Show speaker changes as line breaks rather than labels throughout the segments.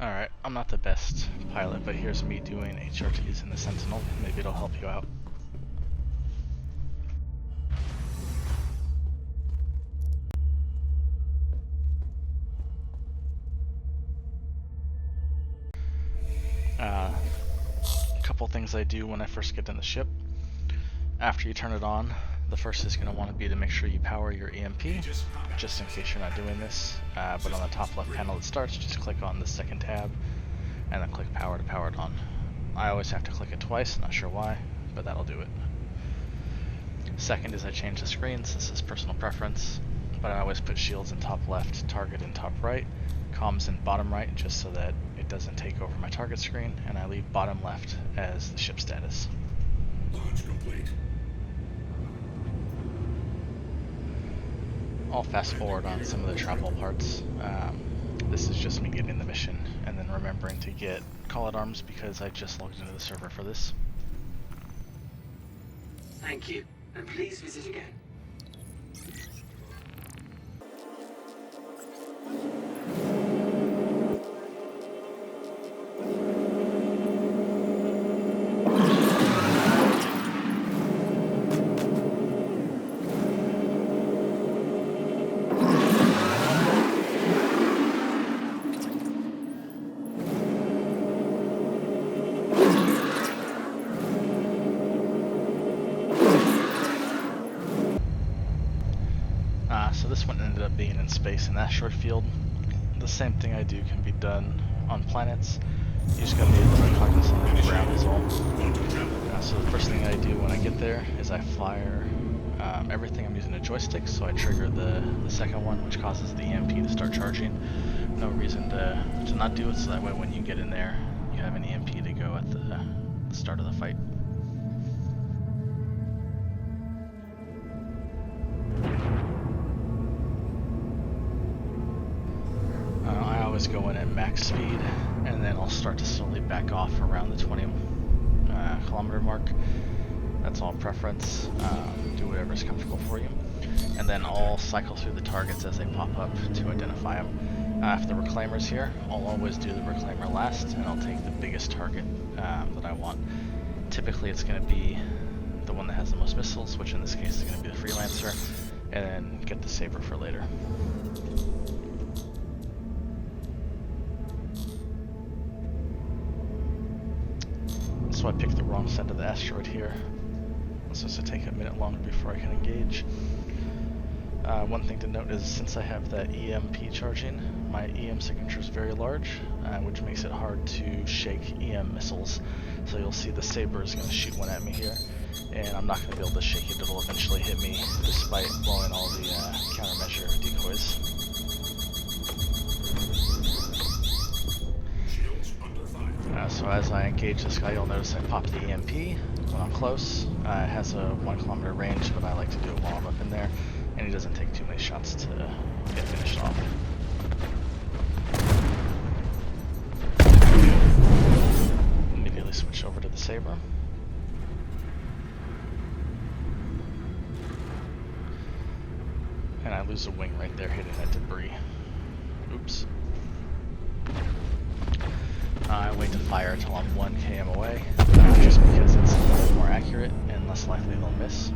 Alright, I'm not the best pilot, but here's me doing HRTs in the Sentinel. Maybe it'll help you out. A couple things I do when I first get in the ship. After you turn it on, the first is going to want to be to make sure you power your EMP, just in case you're not doing this. But on the top left panel that starts, just click on the second tab, and then click power to power it on. I always have to click it twice, not sure why, but that'll do it. Second is I change the screens. This is personal preference, but I always put shields in top left, target in top right, comms in bottom right, just so that it doesn't take over my target screen, and I leave bottom left as the ship status.
Launch complete.
I'll fast forward on some of the travel parts. This is just me getting the mission, and then remembering to get call out arms because I just logged into the server for this.
Thank you, and please visit again.
So this one ended up being in space in asteroid field. The same thing I do can be done on planets. You just gotta be a little cognizant of the ground is all. So the first thing I do when I get there is I fire everything. I'm using a joystick, so I trigger the second one, which causes the EMP to start charging. No reason to not do it, so that way when you get in there, you have an EMP to go at the start of the fight. I always go in at max speed, and then I'll start to slowly back off around the 20 kilometer mark. That's all preference. Do whatever's comfortable for you. And then I'll cycle through the targets as they pop up to identify them. If the reclaimer's here, I'll always do the reclaimer last, and I'll take the biggest target that I want. Typically it's going to be the one that has the most missiles, which in this case is going to be the Freelancer, and then get the Saber for later. So I picked the wrong side of the asteroid here. So it's going to take a minute longer before I can engage. One thing to note is since I have that EMP charging, my EM signature is very large, which makes it hard to shake EM missiles. So you'll see the Saber is going to shoot one at me here, and I'm not going to be able to shake it. It'll eventually hit me despite blowing all the countermeasure decoys. So as I engage this guy, you'll notice I pop the EMP when I'm close. It has a 1 kilometer range, but I like to do it while I'm up in there, and he doesn't take too many shots to get finished off. Immediately switch over to the Saber. And I lose a wing right there hitting that debris. Oops. I wait to fire until I'm 1 km away, just because it's a little bit more accurate and less likely they'll miss.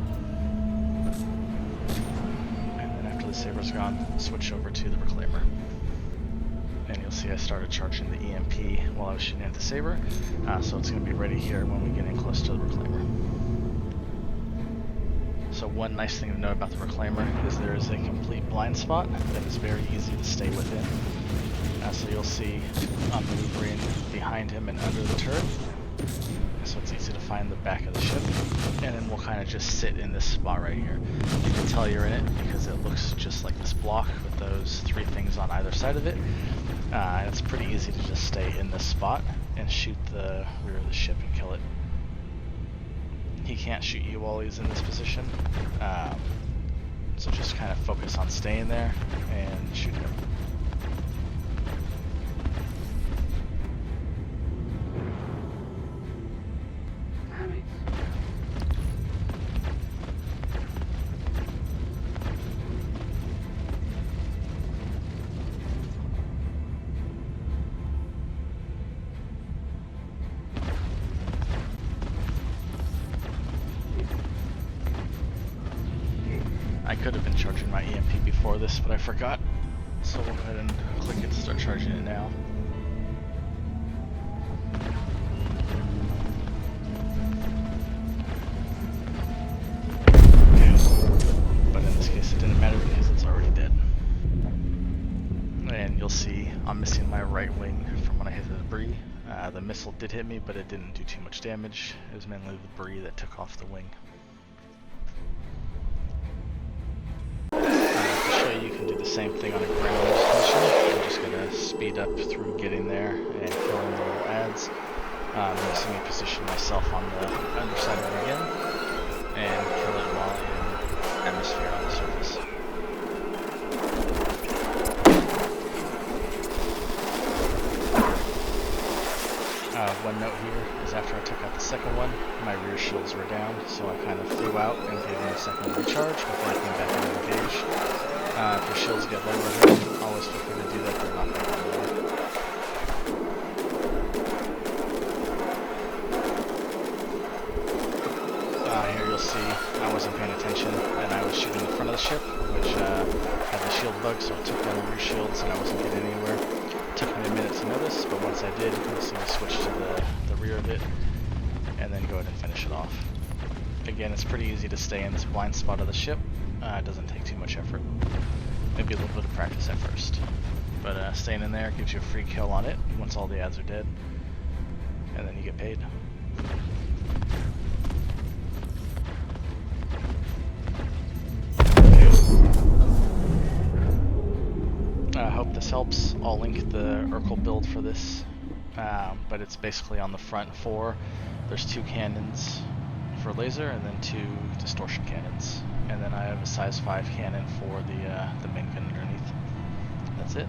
And then after the Saber's gone, switch over to the Reclaimer. And you'll see I started charging the EMP while I was shooting at the Saber, so it's going to be ready here when we get in close to the Reclaimer. So one nice thing to know about the Reclaimer is there is a complete blind spot that is very easy to stay within. So you'll see I'm maneuvering behind him and under the turret, so it's easy to find the back of the ship, and then we'll kind of just sit in this spot right here. You can tell you're in it because it looks just like this block with those 3 things on either side of it, and it's pretty easy to just stay in this spot and shoot the rear of the ship and kill it. He can't shoot you while he's in this position, so just kind of focus on staying there and shoot him. I could have been charging my EMP before this, but I forgot. So we'll go ahead and click it to start charging it now. But in this case it didn't matter because it's already dead. And you'll see I'm missing my right wing from when I hit the debris. The missile did hit me, but it didn't do too much damage. It was mainly the debris that took off the wing. To show you can do the same thing on a ground mission. I'm just going to speed up through getting there and killing the little ads. You'll see me position myself on the underside of it again and kill it while in atmosphere on the surface. One note here is after I took out the second one, my rear shields were down, so I kind of flew out and gave them a second recharge before I came back and engaged. If your shields get lower here, always feel free to do that, they're not going to go lower. Here you'll see I wasn't paying attention and I was shooting the front of the ship, which had the shield bug, so I took down the rear shields and I wasn't getting anywhere. Took me a minute to notice, but once I did, you'll see me switch to the rear of it, and then go ahead and finish it off. Again, it's pretty easy to stay in this blind spot of the ship. It doesn't take too much effort. Maybe a little bit of practice at first. But staying in there gives you a free kill on it once all the ads are dead, and then you get paid. I hope this helps. I'll link the Urkel build for this, but it's basically on the front 4. There's 2 cannons for laser and then 2 distortion cannons, and then I have a size 5 cannon for the main gun underneath. That's it.